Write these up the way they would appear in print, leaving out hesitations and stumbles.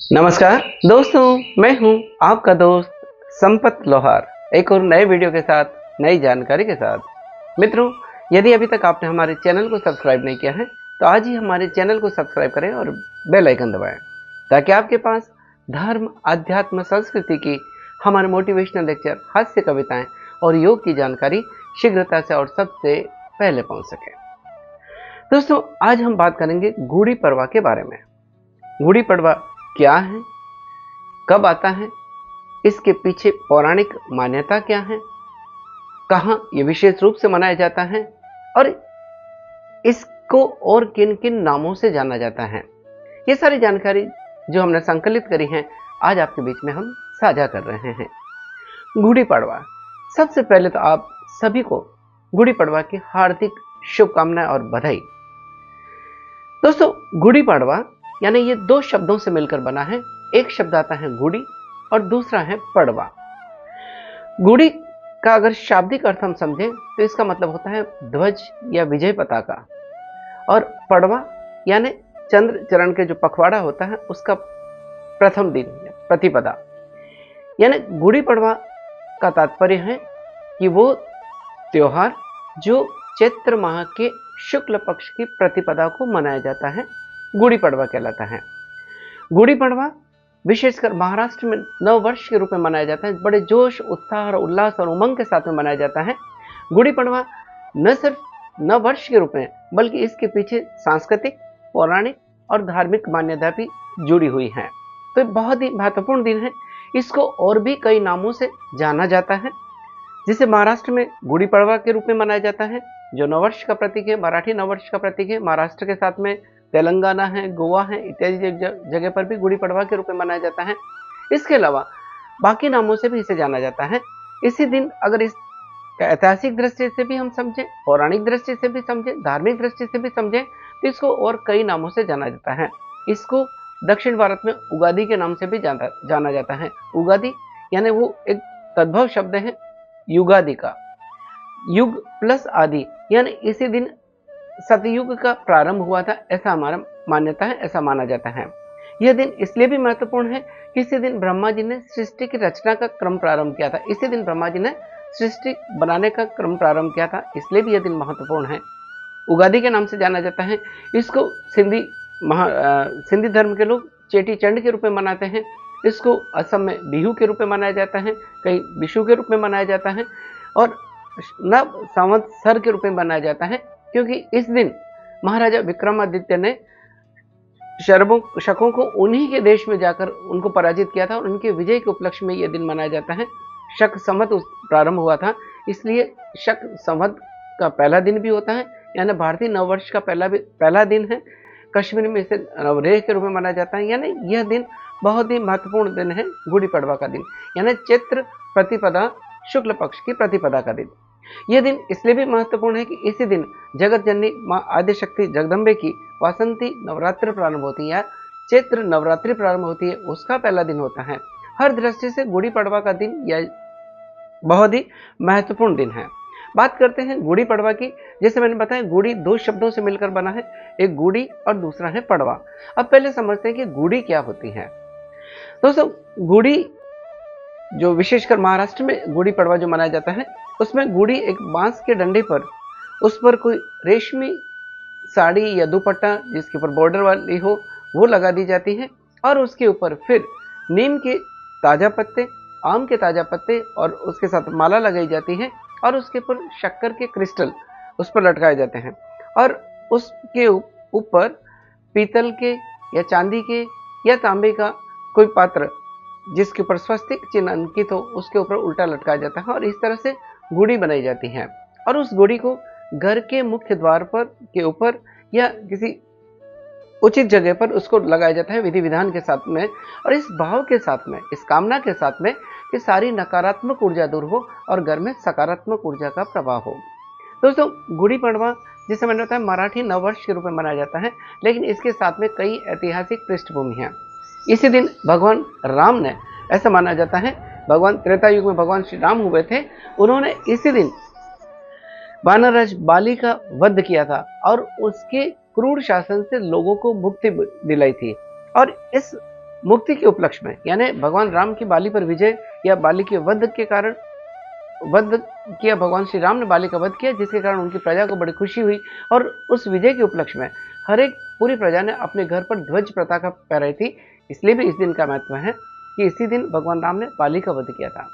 नमस्कार दोस्तों, मैं हूं आपका दोस्त संपत लोहार, एक और नए वीडियो के साथ, नई जानकारी के साथ। मित्रों, यदि अभी तक आपने हमारे चैनल को सब्सक्राइब नहीं किया है तो आज ही हमारे चैनल को सब्सक्राइब करें और बेल आइकन दबाएं, ताकि आपके पास धर्म, अध्यात्म, संस्कृति की हमारे मोटिवेशनल लेक्चर, हास्य कविताएं और योग की जानकारी शीघ्रता से और सबसे पहले पहुंच सके। दोस्तों, आज हम बात करेंगे गुड़ी पड़वा के बारे में। गुड़ी पड़वा क्या है, कब आता है, इसके पीछे पौराणिक मान्यता क्या है, कहाँ ये विशेष रूप से मनाया जाता है और इसको और किन किन नामों से जाना जाता है, ये सारी जानकारी जो हमने संकलित करी है आज आपके बीच में हम साझा कर रहे हैं। गुड़ी पड़वा, सबसे पहले तो आप सभी को गुड़ी पड़वा की हार्दिक शुभकामनाएं और बधाई। दोस्तों, गुड़ी पड़वा यानी ये दो शब्दों से मिलकर बना है। एक शब्द आता है गुड़ी और दूसरा है पड़वा। गुड़ी का अगर शाब्दिक अर्थ हम समझें तो इसका मतलब होता है ध्वज या विजय पताका, और पड़वा यानी चंद्र चरण के जो पखवाड़ा होता है उसका प्रथम दिन प्रतिपदा। यानी गुड़ी पड़वा का तात्पर्य है कि वो त्योहार जो चैत्र माह के शुक्ल पक्ष की प्रतिपदा को मनाया जाता है, गुड़ी पड़वा कहलाता है। गुड़ी पड़वा विशेषकर महाराष्ट्र में नव वर्ष के रूप में मनाया जाता है। बड़े जोश, उत्साह और उल्लास और उमंग के साथ में मनाया जाता है। गुड़ी पड़वा न सिर्फ नव वर्ष के रूप में बल्कि इसके पीछे सांस्कृतिक, पौराणिक और धार्मिक मान्यता भी जुड़ी हुई है। तो बहुत ही महत्वपूर्ण दिन है। इसको और भी कई नामों से जाना जाता है, जिसे महाराष्ट्र में गुड़ी पड़वा के रूप में मनाया जाता है, जो नववर्ष का प्रतीक है, मराठी नववर्ष का प्रतीक है। महाराष्ट्र के साथ में तेलंगाना है, गोवा है, इत्यादि जगह पर भी गुड़ी पड़वा के रूप में मनाया जाता है। इसके अलावा बाकी नामों से भी इसे जाना जाता है। इसी दिन अगर इस ऐतिहासिक दृष्टि से भी हम समझें, पौराणिक दृष्टि से भी समझें, धार्मिक दृष्टि से भी समझें, तो इसको और कई नामों से जाना जाता है। इसको दक्षिण भारत में उगादि के नाम से भी जाना जाता है। उगादि यानी वो एक तद्भव शब्द है युगादि का, युग प्लस आदि, यानी इसी दिन सतयुग का प्रारंभ हुआ था, ऐसा हमारा मान्यता है, ऐसा माना जाता है। यह दिन इसलिए भी महत्वपूर्ण है कि इसी दिन ब्रह्मा जी ने सृष्टि की रचना का क्रम प्रारंभ किया था। इसी दिन ब्रह्मा जी ने सृष्टि बनाने का क्रम प्रारंभ किया था, इसलिए भी यह दिन महत्वपूर्ण है। उगादि के नाम से जाना जाता है। इसको सिंधी धर्म के लोग चेटी चंड के रूप में मनाते हैं। इसको असम में बिहू के रूप में मनाया जाता है, कहीं विशु के रूप में मनाया जाता है और नव संवत्सर के रूप में मनाया जाता है, क्योंकि इस दिन महाराजा विक्रमादित्य ने शकों को उन्हीं के देश में जाकर उनको पराजित किया था और उनके विजय के उपलक्ष्य में यह दिन मनाया जाता है। शक संवत प्रारंभ हुआ था, इसलिए शक संवत का पहला दिन भी होता है, यानी भारतीय नववर्ष का पहला दिन है। कश्मीर में इसे नवरेह के रूप में मनाया जाता है। यानी यह दिन बहुत ही महत्वपूर्ण दिन है, गुड़ी पड़वा का दिन, यानी चैत्र प्रतिपदा, शुक्ल पक्ष की प्रतिपदा का दिन। यह दिन इसलिए भी महत्वपूर्ण है कि इसी दिन जगत जननी मां आदिशक्ति जगदम्बे की वासंती नवरात्रि प्रारंभ होती है या चैत्र नवरात्रि प्रारंभ होती है, उसका पहला दिन होता है। हर दृष्टि से गुड़ी पड़वा का दिन यह बहुत ही महत्वपूर्ण दिन है। बात करते हैं गुड़ी पड़वा की। जैसे मैंने बताया, गुड़ी दो शब्दों से मिलकर बना है, एक गुड़ी और दूसरा है पड़वा। अब पहले समझते हैं कि गुड़ी क्या होती है। दोस्तों, गुड़ी जो विशेषकर महाराष्ट्र में गुड़ी पड़वा जो मनाया जाता है, उसमें गुड़ी एक बांस के डंडे पर, उस पर कोई रेशमी साड़ी या दुपट्टा जिसके ऊपर बॉर्डर वाली हो वो लगा दी जाती है और उसके ऊपर फिर नीम के ताजा पत्ते, आम के ताजा पत्ते और उसके साथ माला लगाई जाती है और उसके ऊपर शक्कर के क्रिस्टल उस पर लटकाए जाते हैं और उसके ऊपर पीतल के या चांदी के या तांबे का कोई पात्र जिसके ऊपर स्वस्तिक चिन्ह अंकित हो उसके ऊपर उल्टा लटकाया जाता है और इस तरह से गुड़ी बनाई जाती है और उस गुड़ी को घर के मुख्य द्वार पर के ऊपर या किसी उचित जगह पर उसको लगाया जाता है विधि विधान के साथ में, और इस भाव के साथ में, इस कामना के साथ में कि सारी नकारात्मक ऊर्जा दूर हो और घर में सकारात्मक ऊर्जा का प्रवाह हो। दोस्तों, गुड़ी पड़वा जिसे मैंने बताया मराठी नववर्ष के रूप में मनाया जाता है, लेकिन इसके साथ में कई ऐतिहासिक पृष्ठभूमि है। इसी दिन भगवान राम ने, ऐसा माना जाता है, भगवान त्रेता युग में भगवान श्री राम हुए थे, उन्होंने इसी दिन वानरराज बाली का वध किया था और उसके क्रूर शासन से लोगों को मुक्ति दिलाई थी। और इस मुक्ति के उपलक्ष्य में, यानी भगवान राम की बाली पर विजय या बाली के वध के कारण वध किया, भगवान श्री राम ने बाली का वध किया, जिसके कारण उनकी प्रजा को बड़ी खुशी हुई। और उस विजय के उपलक्ष्य में हर एक पूरी प्रजा ने अपने घर पर ध्वज पताका फहराई थी। इसलिए भी इस दिन का महत्व है कि इसी दिन भगवान राम ने बाली का वध किया था।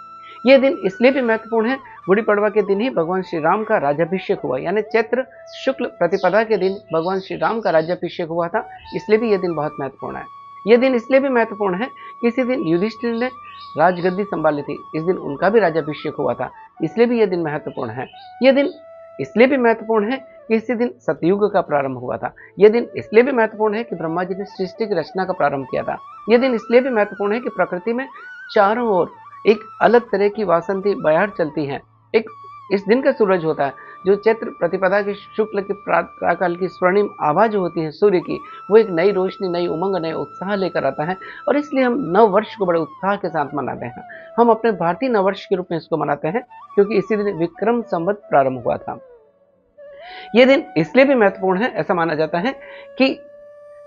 यह दिन इसलिए भी महत्वपूर्ण है, गुड़ी पड़वा के दिन ही भगवान श्री राम का राज्याभिषेक हुआ, यानी चैत्र शुक्ल प्रतिपदा के दिन भगवान श्री राम का राज्याभिषेक हुआ था। इसलिए भी यह दिन बहुत महत्वपूर्ण है। यह दिन इसलिए भी महत्वपूर्ण है कि इसी दिन युधिष्ठिर ने राजगद्दी संभाली थी, इस दिन उनका भी राज्याभिषेक हुआ था। इसलिए भी यह दिन महत्वपूर्ण है। यह दिन इसलिए भी महत्वपूर्ण है कि इसी दिन सतयुग का प्रारंभ हुआ था। यह दिन इसलिए भी महत्वपूर्ण है कि ब्रह्मा जी ने सृष्टि की रचना का प्रारंभ किया था। यह दिन इसलिए भी महत्वपूर्ण है कि प्रकृति में चारों ओर एक अलग तरह की वासंती बयार चलती है। एक इस दिन का सूरज होता है जो चैत्र प्रतिपदा के शुक्ल के प्रातःकाल की स्वर्णिम आभा जो होती है सूर्य की, वो एक नई रोशनी, नई उमंग, नए उत्साह लेकर आता है। और इसलिए हम नव वर्ष को बड़े उत्साह के साथ मनाते हैं। हम अपने भारतीय नव वर्ष के रूप में इसको मनाते हैं क्योंकि इसी दिन विक्रम संवत प्रारंभ हुआ था। यह दिन इसलिए भी महत्वपूर्ण है, ऐसा माना जाता है कि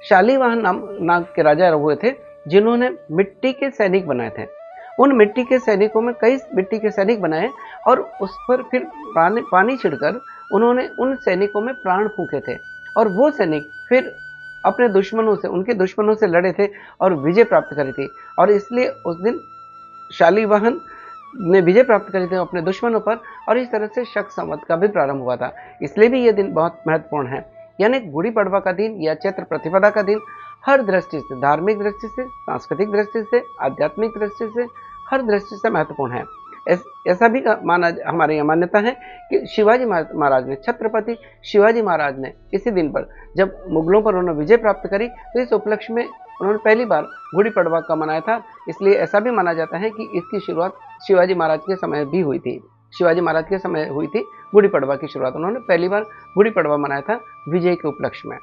शालीवाहन नाम के राजा हुए थे जिन्होंने मिट्टी के सैनिक बनाए थे। उन मिट्टी के सैनिकों में कई मिट्टी के सैनिक बनाए और उस पर फिर पानी छिड़कर उन्होंने उन सैनिकों में प्राण फूंके थे। और वो सैनिक फिर अपने दुश्मनों से, उनके दुश्मनों से लड़े थे और विजय प्राप्त करी थी। और इसलिए उस दिन शालीवाहन ने विजय प्राप्त करी थी अपने दुश्मनों पर। और इस तरह से शक संवत का भी प्रारंभ हुआ था। इसलिए भी यह दिन बहुत महत्वपूर्ण है। यानी गुड़ी पड़वा का दिन या चैत्र प्रतिपदा का दिन हर दृष्टि से, धार्मिक दृष्टि से, सांस्कृतिक दृष्टि से, आध्यात्मिक दृष्टि से, हर दृष्टि से महत्वपूर्ण है। ऐसा भी हमारी मान्यता है कि शिवाजी महाराज ने, छत्रपति शिवाजी महाराज ने इसी दिन पर जब मुगलों पर उन्होंने विजय प्राप्त करी तो इस उपलक्ष्य में उन्होंने पहली बार गुड़ी पड़वा का मनाया था। इसलिए ऐसा भी माना जाता है कि इसकी शुरुआत शिवाजी महाराज के समय भी हुई थी। शिवाजी महाराज के समय हुई थी गुड़ी पड़वा की शुरुआत, उन्होंने पहली बार गुड़ी पड़वा मनाया था विजय के उपलक्ष्य में।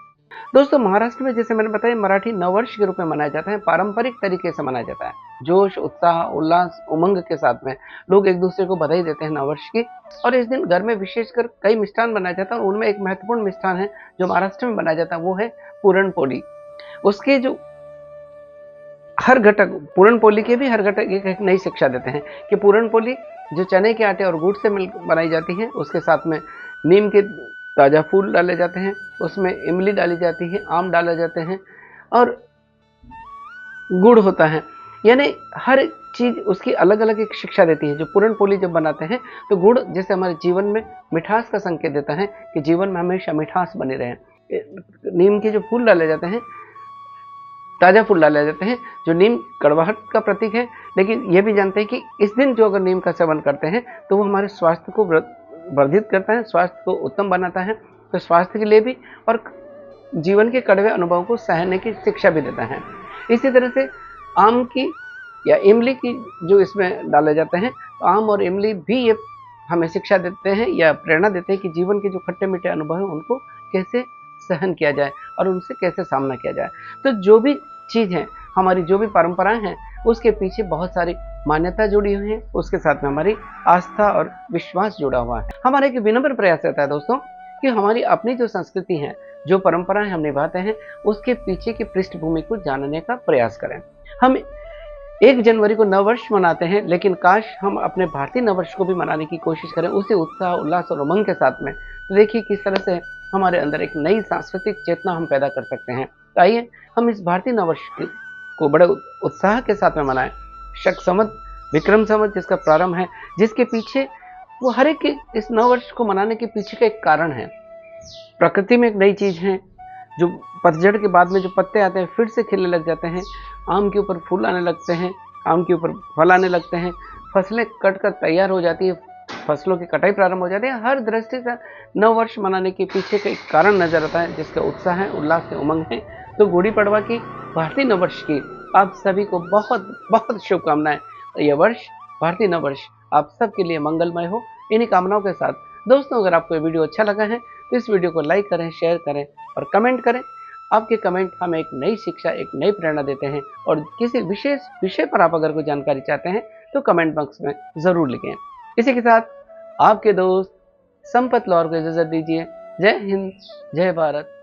दोस्तों, महाराष्ट्र में जैसे मैंने बताया मराठी नववर्ष के रूप में मनाया जाता है, पारंपरिक तरीके से मनाया जाता है। जोश, उत्साह, उल्लास, उमंग के साथ में लोग एक दूसरे को बधाई देते हैं नववर्ष की। और इस दिन घर में विशेषकर कई मिष्ठान बनाया जाता है और उनमें एक महत्वपूर्ण मिष्ठान है जो महाराष्ट्र में बनाया जाता है, वो है पूरणपोली। उसके जो हर घटक, पूरणपोली के भी हर घटक एक नई शिक्षा देते हैं कि पूरणपोली जो चने के आटे और गुड़ से मिल बनाई जाती है, उसके साथ में नीम के ताज़ा फूल डाले जाते हैं, उसमें इमली डाली जाती है, आम डाले जाते हैं और गुड़ होता है। यानी हर चीज़ उसकी अलग अलग एक शिक्षा देती है। जो पूरणपोली जब बनाते हैं तो गुड़ जैसे हमारे जीवन में मिठास का संकेत देता है कि जीवन में हमेशा मिठास बने रहे। नीम के जो फूल डाले जाते हैं, ताज़ा फूल डाले जाते हैं, जो नीम कड़वाहट का प्रतीक है, लेकिन यह भी जानते हैं कि इस दिन जो अगर नीम का सेवन करते हैं तो वो हमारे स्वास्थ्य को वर्धित करता है, स्वास्थ्य को उत्तम बनाता है। तो स्वास्थ्य के लिए भी और जीवन के कड़वे अनुभव को सहने की शिक्षा भी देता है। इसी तरह से आम की या इमली की जो इसमें डाले जाते हैं, तो आम और इमली भी ये हमें शिक्षा देते हैं या प्रेरणा देते हैं कि जीवन के जो खट्टे मीठे अनुभव हैं उनको कैसे सहन किया जाए और उनसे कैसे सामना किया जाए। तो जो भी चीज़ है, हमारी जो भी परंपराएं हैं, उसके पीछे बहुत सारी मान्यता जुड़ी हुई है, उसके साथ में हमारी आस्था और विश्वास जुड़ा हुआ है। हमारा एक विनम्र प्रयास रहता है दोस्तों कि हमारी अपनी जो संस्कृति है, जो परंपराएं हम निभाते हैं, उसके पीछे की पृष्ठभूमि को जानने का प्रयास करें। हम 1 जनवरी को नववर्ष मनाते हैं, लेकिन काश हम अपने भारतीय नववर्ष को भी मनाने की कोशिश करें उसी उत्साह, उल्लास और उमंग के साथ में। तो देखिए किस तरह से हमारे अंदर एक नई सांस्कृतिक चेतना हम पैदा कर सकते हैं। तो आइए हम इस भारतीय नववर्ष को बड़े उत्साह के साथ में मनाएं। शक संवत, विक्रम संवत जिसका प्रारंभ है, जिसके पीछे वो हर एक इस नववर्ष को मनाने के पीछे का एक कारण है। प्रकृति में एक नई चीज है, जो पतझड़ के बाद में जो पत्ते आते हैं फिर से खिलने लग जाते हैं, आम के ऊपर फूल आने लगते हैं, आम के ऊपर फल आने लगते हैं, फसलें कट कर तैयार हो जाती है, फसलों की कटाई प्रारंभ हो जाती है। हर दृष्टि से नववर्ष मनाने के पीछे का एक कारण नजर आता है जिसका उत्साह है, उल्लास है, उमंग है। तो गुड़ी पड़वा की, भारतीय नववर्ष की आप सभी को बहुत बहुत शुभकामनाएं। यह वर्ष, भारतीय नववर्ष आप सबके लिए मंगलमय हो, इन्हीं कामनाओं के साथ दोस्तों, अगर आपको ये वीडियो अच्छा लगा है तो इस वीडियो को लाइक करें, शेयर करें और कमेंट करें। आपके कमेंट हमें एक नई शिक्षा, एक नई प्रेरणा देते हैं। और किसी विशेष विषय पर आप अगर कोई जानकारी चाहते हैं तो कमेंट बॉक्स में ज़रूर लिखें। इसी के साथ आपके दोस्त संपत लौहर को इजाज़त दीजिए। जय हिंद, जय भारत।